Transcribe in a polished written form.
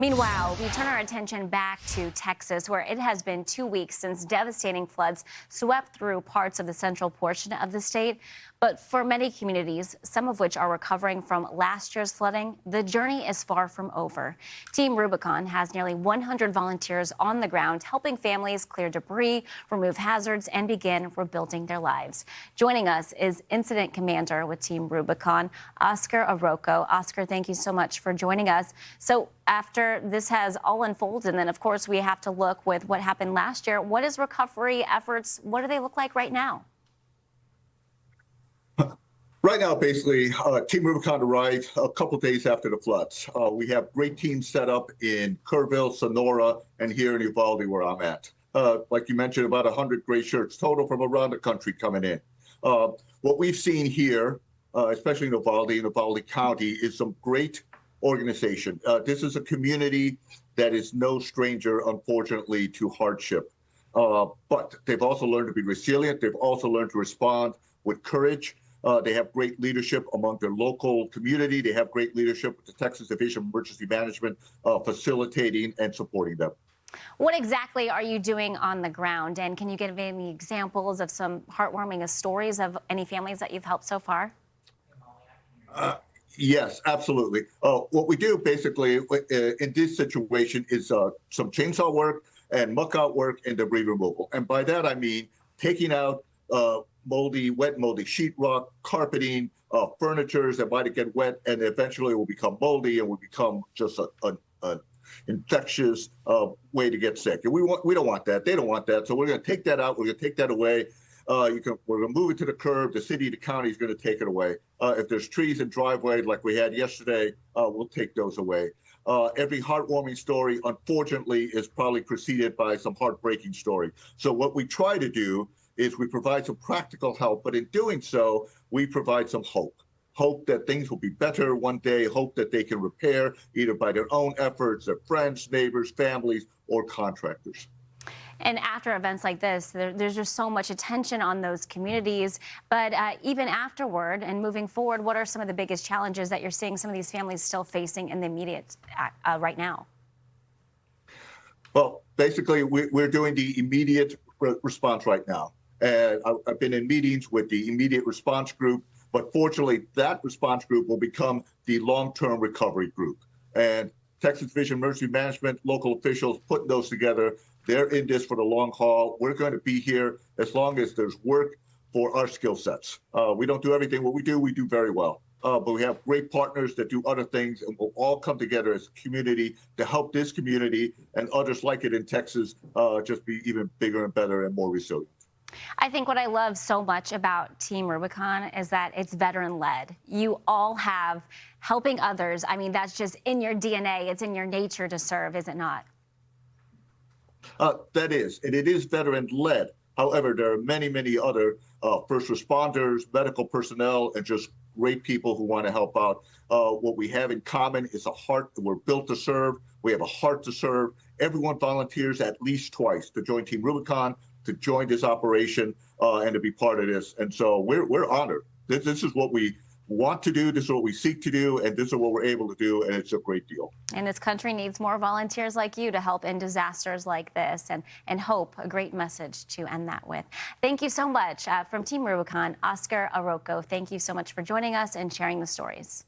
Meanwhile, we turn our attention back to Texas, where it has been 2 weeks since devastating floods swept through parts of the central portion of the state. But for many communities, some of which are recovering from last year's flooding, the journey is far from over. Team Rubicon has nearly 100 volunteers on the ground helping families clear debris, remove hazards, and begin rebuilding their lives. Joining us is Incident Commander with Team Rubicon, Oscar Arauco. Oscar, thank you so much for joining us. So after this has all unfolded, and then, of course, we have to look with what happened last year, what is recovery efforts? What do they look like right now? Right now, basically, Team Rubicon arrived a couple days after the floods. We have great teams set up in Kerrville, Sonora, and here in Uvalde, where I'm at. Like you mentioned, about 100 gray shirts total from around the country coming in. What we've seen here, especially in Uvalde and Uvalde County, is some great organization. This is a community that is no stranger, unfortunately, to hardship. But they've also learned to be resilient. They've also learned to respond with courage. They have great leadership among their local community. They have great leadership with the Texas Division of Emergency Management, facilitating and supporting them. What exactly are you doing on the ground? And can you give any examples of some heartwarming stories of any families that you've helped so far? Yes, absolutely. What we do basically in this situation is some chainsaw work and muck out work and debris removal. And by that, I mean taking out wet moldy sheetrock, carpeting, furnitures that might get wet, and eventually it will become moldy and will become just an infectious way to get sick. And we don't want that. They don't want that. So we're going to take that out. We're going to take that away. We're going to move it to the curb. The city, the county is going to take it away. If there's trees in driveways like we had yesterday, we'll take those away. Every heartwarming story, unfortunately, is probably preceded by some heartbreaking story. So what we try to do is we provide some practical help, but in doing so, we provide some hope. Hope that things will be better one day, hope that they can repair either by their own efforts, their friends, neighbors, families, or contractors. And after events like this, there's just so much attention on those communities. But even afterward and moving forward, what are some of the biggest challenges that you're seeing some of these families still facing in the immediate right now? Well, basically, we're doing the immediate response right now. And I've been in meetings with the immediate response group, but fortunately, that response group will become the long-term recovery group. And Texas Division of Emergency Management, local officials putting those together. They're in this for the long haul. We're going to be here as long as there's work for our skill sets. We don't do everything. What we do very well. But we have great partners that do other things, and we'll all come together as a community to help this community and others like it in Texas just be even bigger and better and more resilient. I think what I love so much about Team Rubicon is that it's veteran-led. You all have helping others. I mean, that's just in your DNA. It's in your nature to serve, is it not? That is, and it is veteran-led. However, there are many, many other first responders, medical personnel, and just great people who want to help out. What we have in common is a heart. We're built to serve. We have a heart to serve. Everyone volunteers at least twice to join Team Rubicon, to join this operation, and to be part of this. And so we're honored. This is what we want to do, this is what we seek to do, and this is what we're able to do, and it's a great deal. And this country needs more volunteers like you to help in disasters like this, and hope, a great message to end that with. Thank you so much. From Team Rubicon, Oscar Arauco, thank you so much for joining us and sharing the stories.